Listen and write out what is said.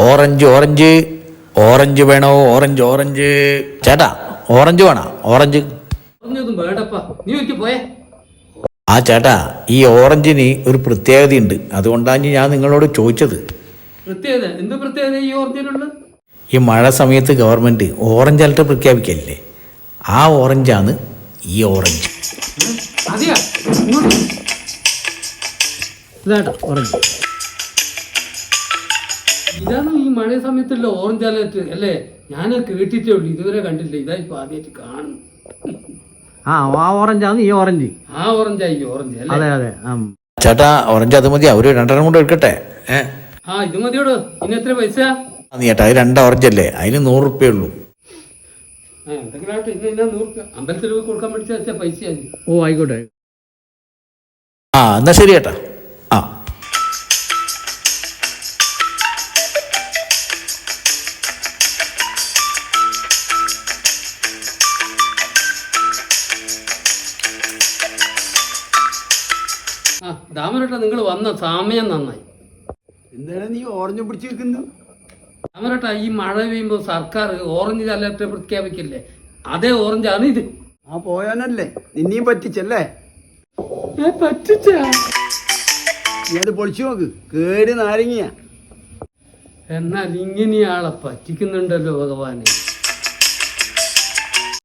Orange orange orange വേണോ? Orange orange ചേട്ടാ, orange വേണോ? ഓറഞ്ച് വേണ്ടപ്പാ, നീ ഒരിക്കൽ പോയേ. ആ ചേട്ടാ, ഈ ഓറഞ്ചിന് ഒരു പ്രത്യേകതയുണ്ട്, അതുകൊണ്ടാണ് ഞാൻ നിങ്ങളോട് ചോദിച്ചത്. പ്രത്യേകത എന്ത് പ്രത്യേകത ഈ ഓറഞ്ചിനുള്ളത്? ഈ മഴ സമയത്ത് ഗവൺമെൻറ് ഓറഞ്ച് അലർട്ട് പ്രഖ്യാപിക്കല്ലേ, ആ ഓറഞ്ചാണ് ഈ ഓറഞ്ച്. അതെയാ? ഇതാട്ടോ ഓറഞ്ച്. ഇതാണ് ഈ മഴ സമയത്തുള്ള ഓറഞ്ച് അലർട്ട് അല്ലേ? ഞാൻ കേട്ടിട്ടേ ഉള്ളൂ, ഇതുവരെ കണ്ടില്ല. ഇതാ ഇപ്പൊ ആദ്യമായിട്ട് കാണുന്നു. ആ ഓറഞ്ചാണ് ഈ ഓറഞ്ച്. ആ ഓറഞ്ചാ ഈ ഓറഞ്ച് അല്ലേ? അതെ അതെ. ചേട്ടാ, ഓറഞ്ച് അത് മതി, ഒരു രണ്ടെണ്ണം കൂടെ എടുക്കട്ടെ? ആ ഇത് മതിയോട്. ഇനി എത്ര പൈസ? ചേട്ടാ, അത് 2 ഓറഞ്ച് അല്ലേ, അതിന് 100 റുപ്യേ ഉള്ളൂ. എന്തെങ്കിലും ആട്ടെ. ഇന്ന് 100 രൂപ അമ്പലത്തിൽ പോയി കൊടുക്കാൻ പഠിച്ച പൈസ. ഓ ആയിക്കോട്ടെ. ആ എന്നാ ശരി ചേട്ടാ. ആ ആ ദാമരേട്ടാ, നിങ്ങൾ വന്ന സമയം നന്നായി. എന്താണ് നീ ഓറഞ്ച് പിടിച്ച് വെക്കുന്നു? ദാമരേട്ടാ, ഈ മഴ പെയ്യുമ്പോൾ സർക്കാർ ഓറഞ്ച് അലർട്ട് പ്രഖ്യാപിക്കില്ലേ, അതേ ഓറഞ്ചാണ് ഇത്. ആ പോയാനല്ലേ നിന്നെയും പറ്റിച്ചല്ലേ? പറ്റിച്ചാ? നീ അത് പൊളിച്ചു നോക്ക്, കേട് നാരങ്ങിയ. എന്നാൽ ഇങ്ങനെയാളെ പറ്റിക്കുന്നുണ്ടല്ലോ ഭഗവാനെ.